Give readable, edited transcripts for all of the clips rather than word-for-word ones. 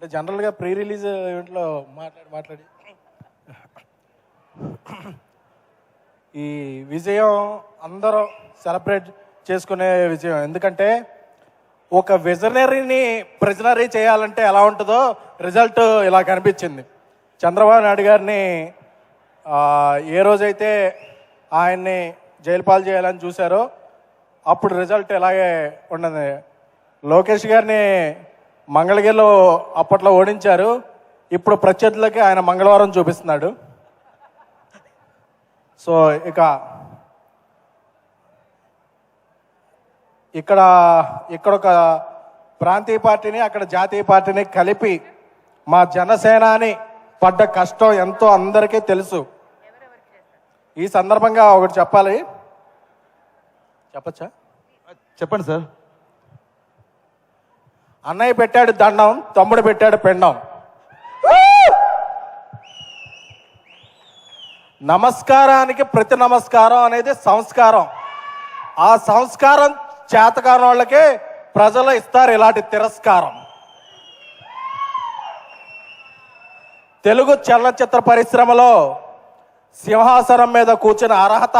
అంటే జనరల్గా pre release ఈవెంట్లో మాట్లాడి ఈ విజయం అందరూ సెలబ్రేట్ చేసుకునే విజయం. ఎందుకంటే ఒక విజనరీని ప్రిజనరీ చేయాలంటే ఎలా ఉంటుందో రిజల్ట్ ఇలా కనిపించింది. చంద్రబాబు నాయుడు గారిని ఏ రోజైతే ఆయన్ని జైలు పాలు చేయాలని చూశారో అప్పుడు రిజల్ట్ ఇలాగే ఉండదు. లోకేష్ గారిని మంగళగిరిలో అప్పట్లో ఓడించారు, ఇప్పుడు ప్రత్యర్థులకి ఆయన మంగళవారం చూపిస్తున్నాడు. సో ఇక్కడ ఒక ప్రాంతీయ పార్టీని అక్కడ జాతీయ పార్టీని కలిపి మా జనసేనాని పడ్డ కష్టం ఎంతో అందరికీ తెలుసు. ఈ సందర్భంగా ఒకటి చెప్పాలి. చెప్పచ్చా? చెప్పండి సార్. అన్నయ్య పెట్టాడు దండం, తమ్ముడు పెట్టాడు పెండం. నమస్కారానికి ప్రతి నమస్కారం అనేది సంస్కారం. ఆ సంస్కారం చేతకాని వాళ్ళకే ప్రజలు ఇస్తారు ఇలాంటి తిరస్కారం. తెలుగు చలనచిత్ర పరిశ్రమలో సింహాసనం మీద కూర్చున్న అర్హత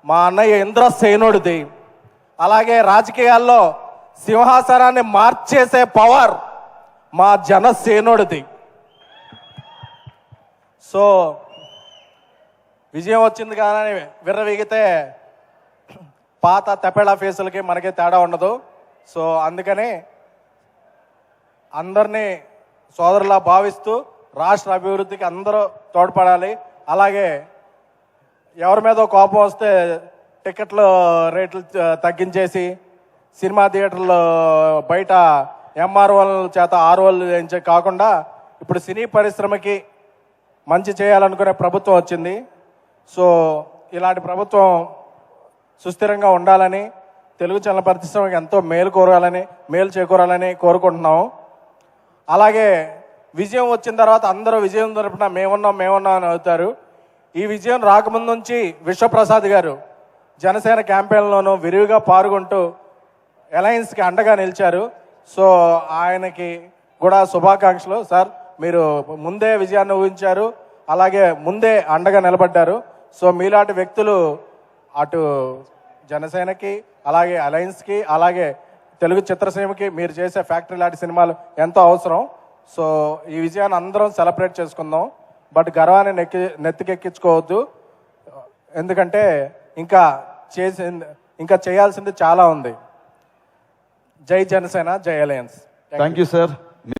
మా అన్నయ్య ఇంద్రసేనుడిది. అలాగే రాజకీయాల్లో సింహాసనాన్ని మార్చేసే పవర్ మా జనసేనుడిది. సో విజయం వచ్చింది కానీ విర్రవీగితే పాత తపేళా ఫేసులకి మనకి తేడా ఉండదు. సో అందుకని అందరినీ సోదరులా భావిస్తూ రాష్ట్ర అభివృద్ధికి అందరూ తోడ్పడాలి. అలాగే ఎవరి మీద కోపం వస్తే టికెట్లు రేట్లు తగ్గించేసి సినిమా థియేటర్లు బయట ఎంఆర్ఓల చేత ఆర్ఓలు చేయించే కాకుండా ఇప్పుడు సినీ పరిశ్రమకి మంచి చేయాలనుకునే ప్రభుత్వం వచ్చింది. సో ఇలాంటి ప్రభుత్వం సుస్థిరంగా ఉండాలని, తెలుగు చలన పరిశ్రమకి ఎంతో మేలు చేకూరాలని కోరుకుంటున్నాము. అలాగే విజయం వచ్చిన తర్వాత అందరూ విజయం తరపున మేమున్నాం అని అవుతారు. ఈ విజయం రాకముందు నుంచి విశ్వప్రసాద్ గారు జనసేన క్యాంపెయిన్లోనూ విరివిగా పాల్గొంటూ అలయన్స్కి అండగా నిలిచారు. సో ఆయనకి కూడా శుభాకాంక్షలు. సార్, మీరు ముందే విజయాన్ని ఊహించారు, అలాగే ముందే అండగా నిలబడ్డారు. సో మీలాంటి వ్యక్తులు అటు జనసేనకి, అలాగే అలయన్స్కి, అలాగే తెలుగు చిత్రసీమకి మీరు చేసే ఫ్యాక్టరీ లాంటి సినిమాలు ఎంతో అవసరం. సో ఈ విజయాన్ని అందరం సెలబ్రేట్ చేసుకుందాం. బట్ గర్వాన్ని నెత్తికెక్కించుకోవద్దు. ఎందుకంటే ఇంకా చేయాల్సింది చాలా ఉంది. జై జనసేన, జై అలయన్స్. Thank you sir.